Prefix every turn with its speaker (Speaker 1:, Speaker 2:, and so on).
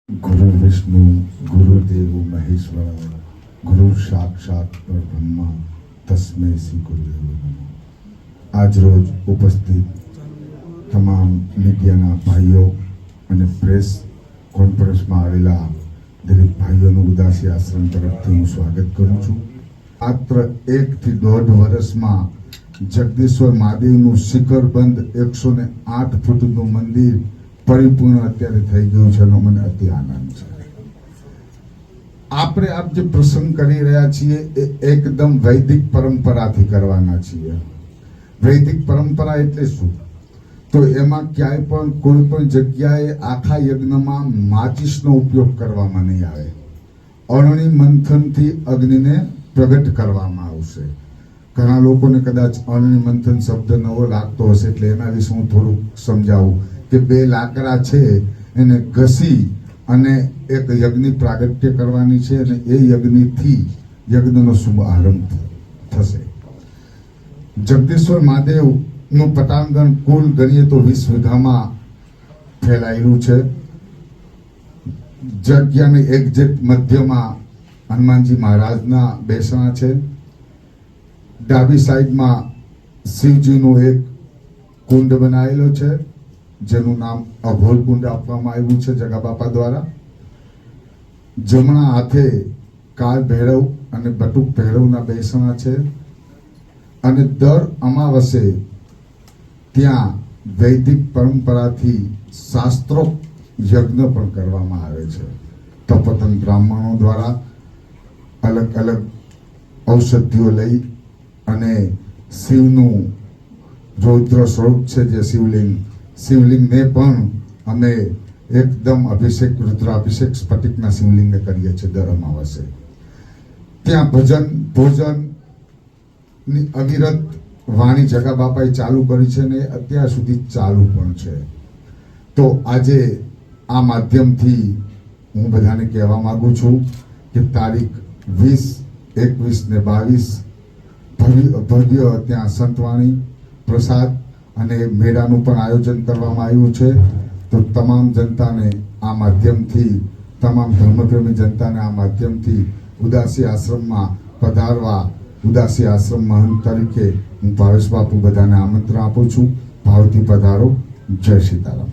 Speaker 1: गुरु विष्णु गुरुदेव महेश्वर गुरु साक्षात परब्रह्म तस्मै श्री गुरुदेव नमः। आज रोज उपस्थित તમામ મીડિયાના ભાઈઓ અને પ્રેસ કોન્ફરન્સમાં આવેલા દરેક ભાઈઓનું ઉદાસી આશ્રમ તરફથી હું સ્વાગત કરું છું। માત્ર 1 થી 1.5 વર્ષમાં જગદીશ્વર મહાદેવનું શિખરબંધ 108 ફૂટનું મંદિર પરિપૂર્ણ અત્યારે થઈ ગયું છે એનો મને અતિ આનંદ છે। આપણે આપ જે પ્રસંગ કરી રહ્યા છીએ એ એકદમ વૈદિક પરંપરાથી કરવાના છીએ। વૈદિક પરંપરા એટલે શું? તો એમાં ક્યાંય પણ કોઈ પણ જગ્યાએ આખા યજ્ઞમાં માચિસનો ઉપયોગ કરવામાં નહીં આવે। અરણી મંથનથી અગ્નિને પ્રગટ કરવામાં આવશે। ઘણા લોકોને કદાચ અરણી મંથન શબ્દ નવો લાગતો હશે એટલે એના વિશે હું થોડુંક સમજાવું કે 2 લાકડા છે એને ઘસી અને એક યજ્ઞ પ્રાગટ્ય કરવાની છે અને એ યજ્ઞથી યજ્ઞનો શુભ આરંભ થશે। જગદીશ્વર મહાદેવનું પટાંગણ કુલ ગણીએ તો 20 વીઘામાં ફેલાયેલું છે। જગ્યાની એક્ઝેક્ટ મધ્યમાં હનુમાનજી મહારાજના બેસણા છે। ડાબી સાઈડમાં શિવજીનું એક કુંડ બનાવેલો છે જેનું નામ અઘોર કુંડ આપવામાં આવ્યું છે જગા બાપા દ્વારા। જમણા હાથે કાળ ભૈરવ અને બટુક ભૈરવના બેસણા છે અને દર અમાવસે ત્યાં વૈદિક પરંપરાથી શાસ્ત્રોક્ત યજ્ઞ પણ કરવામાં આવે છે। તપોતન બ્રાહ્મણો દ્વારા અલગ અલગ ઔષધિઓ લઈ અને શિવનું રૌદ્ર સ્વરૂપ છે જે શિવલિંગને પણ અમે એકદમ અભિષેક રુદ્રાભિષેક સ્ફટિકના શિવલિંગને કરીએ છીએ દર અમાવસે। ત્યાં ભજન ભોજન ની અવિરત વાણી જગા બાપાએ ચાલુ કરી છે ને અત્યાર સુધી ચાલુ પણ છે। તો આજે આ માધ્યમથી હું બધાને કહેવા માંગુ છું કે તારીખ 20, 21 ને 22 ભવ્ય ત્યાં સંતવાણી પ્રસાદ અને મેળાનું પણ આયોજન કરવામાં આવ્યું છે। તો તમામ જનતાને આ માધ્યમથી તમામ ધર્મપ્રેમી જનતાને આ માધ્યમથી ઉદાસી આશ્રમમાં પધારવા ઉદાસી આશ્રમ મહંત તરીકે હું ભાવેશ બાપુ બધાને આમંત્રણ આપું છું। ભાવથી પધારો। જય સીતારામ।